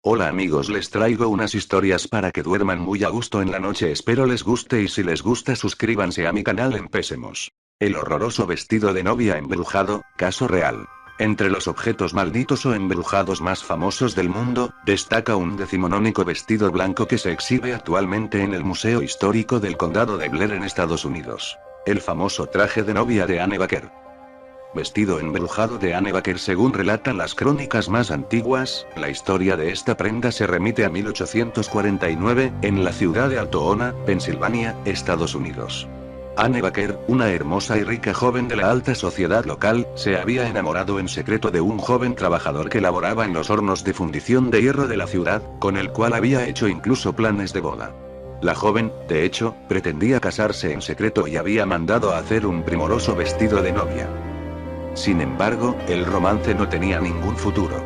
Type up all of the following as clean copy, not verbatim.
Hola amigos, les traigo unas historias para que duerman muy a gusto en la noche, espero les guste y si les gusta suscríbanse a mi canal. Empecemos. El horroroso vestido de novia embrujado, caso real. Entre los objetos malditos o embrujados más famosos del mundo, destaca un decimonónico vestido blanco que se exhibe actualmente en el Museo Histórico del Condado de Blair en Estados Unidos. El famoso traje de novia de Anne Baker. Vestido embrujado de Anne Baker. Según relatan las crónicas más antiguas, la historia de esta prenda se remite a 1849, en la ciudad de Altoona, Pensilvania, Estados Unidos. Anne Baker, una hermosa y rica joven de la alta sociedad local, se había enamorado en secreto de un joven trabajador que laboraba en los hornos de fundición de hierro de la ciudad, con el cual había hecho incluso planes de boda. La joven, de hecho, pretendía casarse en secreto y había mandado a hacer un primoroso vestido de novia. Sin embargo, el romance no tenía ningún futuro.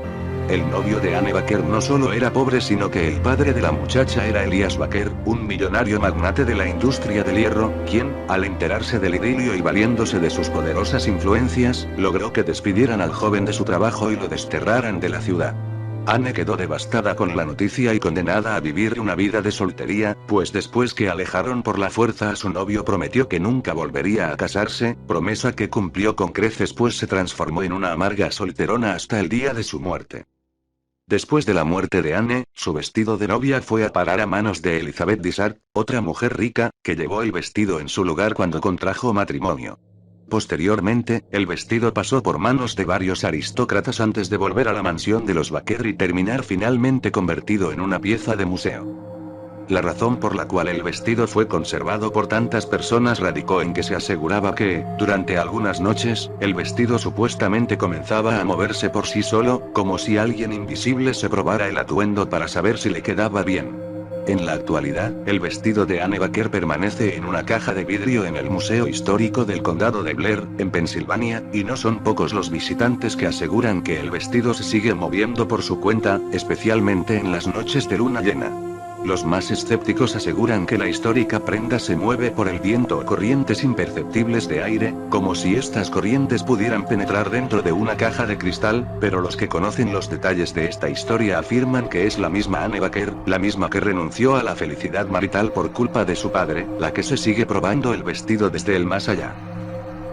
El novio de Anne Baker no solo era pobre, sino que el padre de la muchacha era Elias Baker, un millonario magnate de la industria del hierro, quien, al enterarse del idilio y valiéndose de sus poderosas influencias, logró que despidieran al joven de su trabajo y lo desterraran de la ciudad. Anne quedó devastada con la noticia y condenada a vivir una vida de soltería, pues después que alejaron por la fuerza a su novio prometió que nunca volvería a casarse, promesa que cumplió con creces pues se transformó en una amarga solterona hasta el día de su muerte. Después de la muerte de Anne, su vestido de novia fue a parar a manos de Elizabeth Dishart, otra mujer rica, que llevó el vestido en su lugar cuando contrajo matrimonio. Posteriormente, el vestido pasó por manos de varios aristócratas antes de volver a la mansión de los Baker y terminar finalmente convertido en una pieza de museo. La razón por la cual el vestido fue conservado por tantas personas radicó en que se aseguraba que, durante algunas noches, el vestido supuestamente comenzaba a moverse por sí solo, como si alguien invisible se probara el atuendo para saber si le quedaba bien. En la actualidad, el vestido de Anne Baker permanece en una caja de vidrio en el Museo Histórico del Condado de Blair, en Pensilvania, y no son pocos los visitantes que aseguran que el vestido se sigue moviendo por su cuenta, especialmente en las noches de luna llena. Los más escépticos aseguran que la histórica prenda se mueve por el viento o corrientes imperceptibles de aire, como si estas corrientes pudieran penetrar dentro de una caja de cristal, pero los que conocen los detalles de esta historia afirman que es la misma Anne Baker, la misma que renunció a la felicidad marital por culpa de su padre, la que se sigue probando el vestido desde el más allá.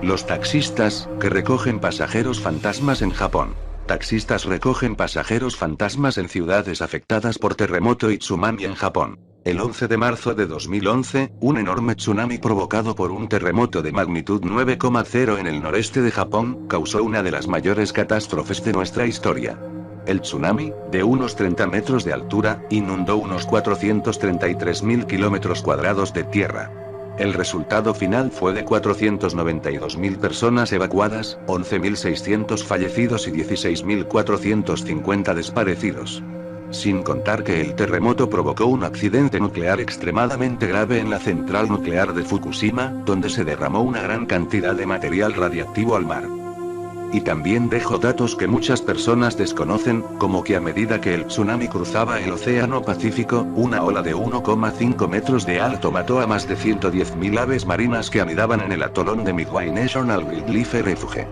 Los taxistas, que recogen pasajeros fantasmas en Japón. Taxistas recogen pasajeros fantasmas en ciudades afectadas por terremoto y tsunami en Japón. El 11 de marzo de 2011, un enorme tsunami provocado por un terremoto de magnitud 9,0 en el noreste de Japón, causó una de las mayores catástrofes de nuestra historia. El tsunami, de unos 30 metros de altura, inundó unos 433.000 kilómetros cuadrados de tierra. El resultado final fue de 492.000 personas evacuadas, 11.600 fallecidos y 16.450 desaparecidos. Sin contar que el terremoto provocó un accidente nuclear extremadamente grave en la central nuclear de Fukushima, donde se derramó una gran cantidad de material radiactivo al mar. Y también dejó datos que muchas personas desconocen, como que a medida que el tsunami cruzaba el Océano Pacífico, una ola de 1,5 metros de alto mató a más de 110.000 aves marinas que anidaban en el atolón de Midway National Wildlife Refuge.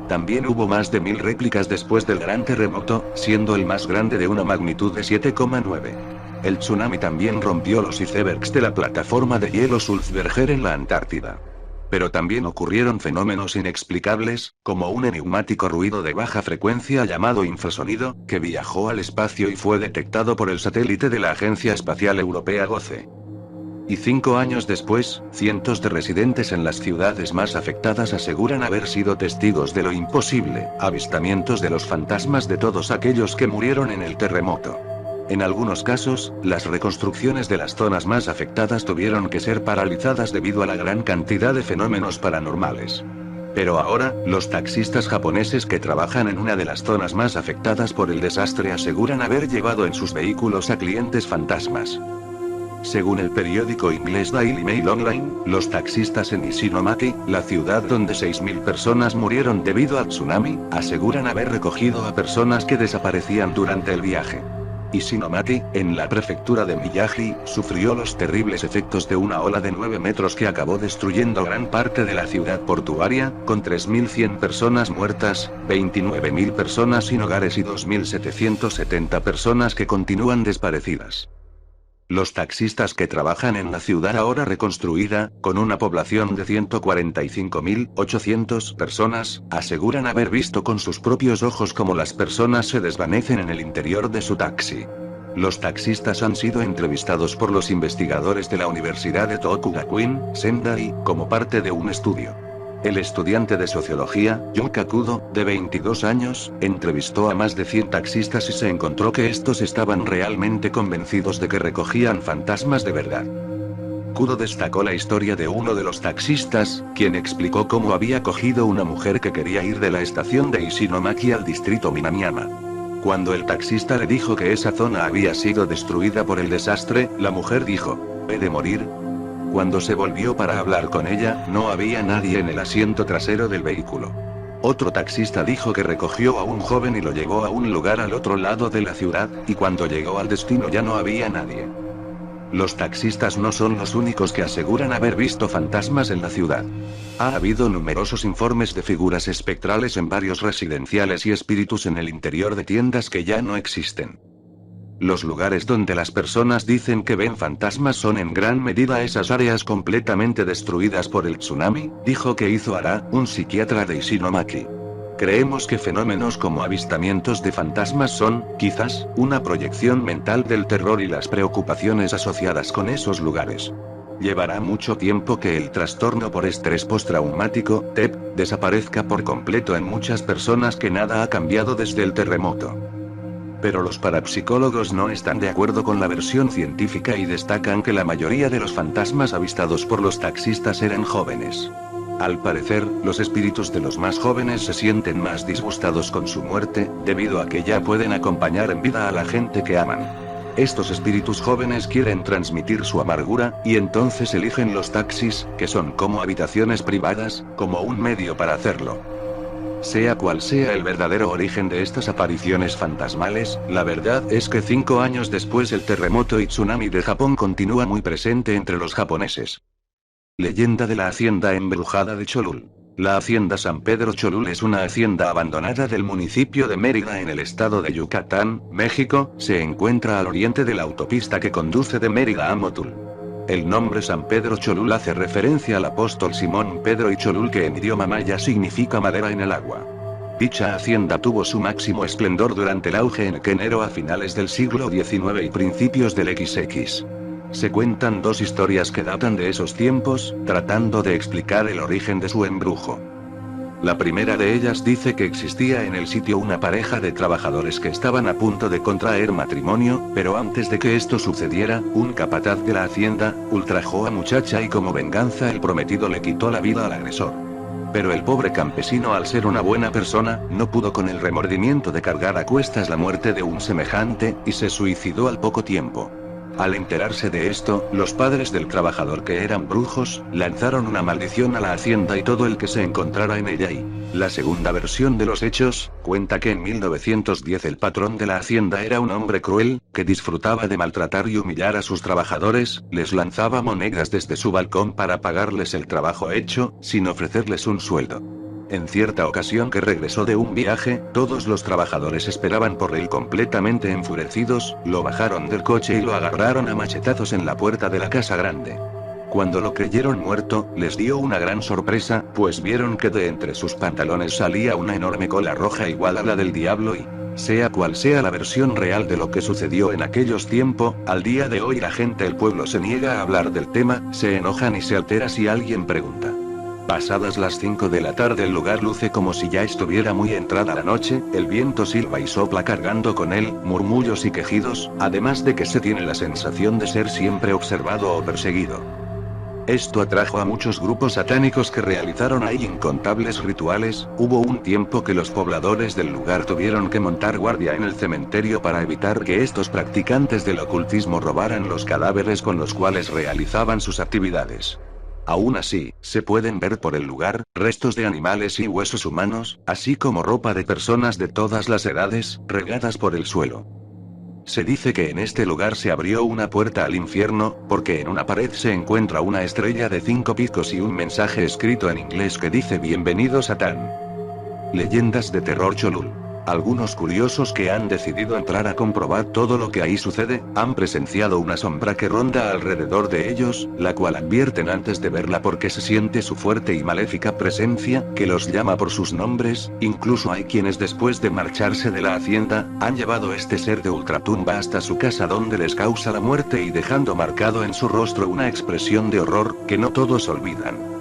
También hubo más de 1000 réplicas después del gran terremoto, siendo el más grande de una magnitud de 7,9. El tsunami también rompió los icebergs de la plataforma de hielo Sulzberger en la Antártida. Pero también ocurrieron fenómenos inexplicables, como un enigmático ruido de baja frecuencia llamado infrasonido, que viajó al espacio y fue detectado por el satélite de la Agencia Espacial Europea GOCE. Y 5 años después, cientos de residentes en las ciudades más afectadas aseguran haber sido testigos de lo imposible, avistamientos de los fantasmas de todos aquellos que murieron en el terremoto. En algunos casos, las reconstrucciones de las zonas más afectadas tuvieron que ser paralizadas debido a la gran cantidad de fenómenos paranormales. Pero ahora, los taxistas japoneses que trabajan en una de las zonas más afectadas por el desastre aseguran haber llevado en sus vehículos a clientes fantasmas. Según el periódico inglés Daily Mail Online, los taxistas en Ishinomaki, la ciudad donde 6.000 personas murieron debido al tsunami, aseguran haber recogido a personas que desaparecían durante el viaje. Ishinomaki, en la prefectura de Miyagi, sufrió los terribles efectos de una ola de 9 metros que acabó destruyendo gran parte de la ciudad portuaria, con 3.100 personas muertas, 29.000 personas sin hogares y 2.770 personas que continúan desaparecidas. Los taxistas que trabajan en la ciudad ahora reconstruida, con una población de 145.800 personas, aseguran haber visto con sus propios ojos cómo las personas se desvanecen en el interior de su taxi. Los taxistas han sido entrevistados por los investigadores de la Universidad de Tokugakuin, Sendai, como parte de un estudio. El estudiante de sociología, Yuka Kudo, de 22 años, entrevistó a más de 100 taxistas y se encontró que estos estaban realmente convencidos de que recogían fantasmas de verdad. Kudo destacó la historia de uno de los taxistas, quien explicó cómo había cogido una mujer que quería ir de la estación de Ishinomaki al distrito Minamiyama. Cuando el taxista le dijo que esa zona había sido destruida por el desastre, la mujer dijo, «¿He de morir?». Cuando se volvió para hablar con ella, no había nadie en el asiento trasero del vehículo. Otro taxista dijo que recogió a un joven y lo llevó a un lugar al otro lado de la ciudad, y cuando llegó al destino ya no había nadie. Los taxistas no son los únicos que aseguran haber visto fantasmas en la ciudad. Ha habido numerosos informes de figuras espectrales en varios residenciales y espíritus en el interior de tiendas que ya no existen. Los lugares donde las personas dicen que ven fantasmas son en gran medida esas áreas completamente destruidas por el tsunami, dijo Keizo Hara, un psiquiatra de Ishinomaki. Creemos que fenómenos como avistamientos de fantasmas son, quizás, una proyección mental del terror y las preocupaciones asociadas con esos lugares. Llevará mucho tiempo que el trastorno por estrés postraumático, TEP, desaparezca por completo en muchas personas que nada ha cambiado desde el terremoto. Pero los parapsicólogos no están de acuerdo con la versión científica y destacan que la mayoría de los fantasmas avistados por los taxistas eran jóvenes. Al parecer, los espíritus de los más jóvenes se sienten más disgustados con su muerte, debido a que ya pueden acompañar en vida a la gente que aman. Estos espíritus jóvenes quieren transmitir su amargura, y entonces eligen los taxis, que son como habitaciones privadas, como un medio para hacerlo. Sea cual sea el verdadero origen de estas apariciones fantasmales, la verdad es que 5 años después el terremoto y tsunami de Japón continúa muy presente entre los japoneses. Leyenda de la hacienda embrujada de Cholul. La hacienda San Pedro Cholul es una hacienda abandonada del municipio de Mérida en el estado de Yucatán, México, se encuentra al oriente de la autopista que conduce de Mérida a Motul. El nombre San Pedro Cholul hace referencia al apóstol Simón Pedro y Cholul, que en idioma maya significa madera en el agua. Dicha hacienda tuvo su máximo esplendor durante el auge en enero a finales del siglo XIX y principios del XX. Se cuentan dos historias que datan de esos tiempos, tratando de explicar el origen de su embrujo. La primera de ellas dice que existía en el sitio una pareja de trabajadores que estaban a punto de contraer matrimonio, pero antes de que esto sucediera, un capataz de la hacienda ultrajó a muchacha y como venganza el prometido le quitó la vida al agresor. Pero el pobre campesino, al ser una buena persona, no pudo con el remordimiento de cargar a cuestas la muerte de un semejante, y se suicidó al poco tiempo. Al enterarse de esto, los padres del trabajador, que eran brujos, lanzaron una maldición a la hacienda y todo el que se encontrara en ella. Y la segunda versión de los hechos cuenta que en 1910 el patrón de la hacienda era un hombre cruel, que disfrutaba de maltratar y humillar a sus trabajadores, les lanzaba monedas desde su balcón para pagarles el trabajo hecho, sin ofrecerles un sueldo. En cierta ocasión que regresó de un viaje, todos los trabajadores esperaban por él completamente enfurecidos, lo bajaron del coche y lo agarraron a machetazos en la puerta de la casa grande. Cuando lo creyeron muerto, les dio una gran sorpresa, pues vieron que de entre sus pantalones salía una enorme cola roja igual a la del diablo y, sea cual sea la versión real de lo que sucedió en aquellos tiempos, al día de hoy la gente del pueblo se niega a hablar del tema, se enojan y se altera si alguien pregunta. Pasadas las 5 de la tarde el lugar luce como si ya estuviera muy entrada la noche, el viento silba y sopla cargando con él murmullos y quejidos, además de que se tiene la sensación de ser siempre observado o perseguido. Esto atrajo a muchos grupos satánicos que realizaron ahí incontables rituales. Hubo un tiempo que los pobladores del lugar tuvieron que montar guardia en el cementerio para evitar que estos practicantes del ocultismo robaran los cadáveres con los cuales realizaban sus actividades. Aún así, se pueden ver por el lugar restos de animales y huesos humanos, así como ropa de personas de todas las edades, regadas por el suelo. Se dice que en este lugar se abrió una puerta al infierno, porque en una pared se encuentra una estrella de 5 picos y un mensaje escrito en inglés que dice Bienvenido Satán. Leyendas de terror Cholul. Algunos curiosos que han decidido entrar a comprobar todo lo que ahí sucede, han presenciado una sombra que ronda alrededor de ellos, la cual advierten antes de verla porque se siente su fuerte y maléfica presencia, que los llama por sus nombres. Incluso hay quienes después de marcharse de la hacienda, han llevado este ser de ultratumba hasta su casa donde les causa la muerte y dejando marcado en su rostro una expresión de horror, que no todos olvidan.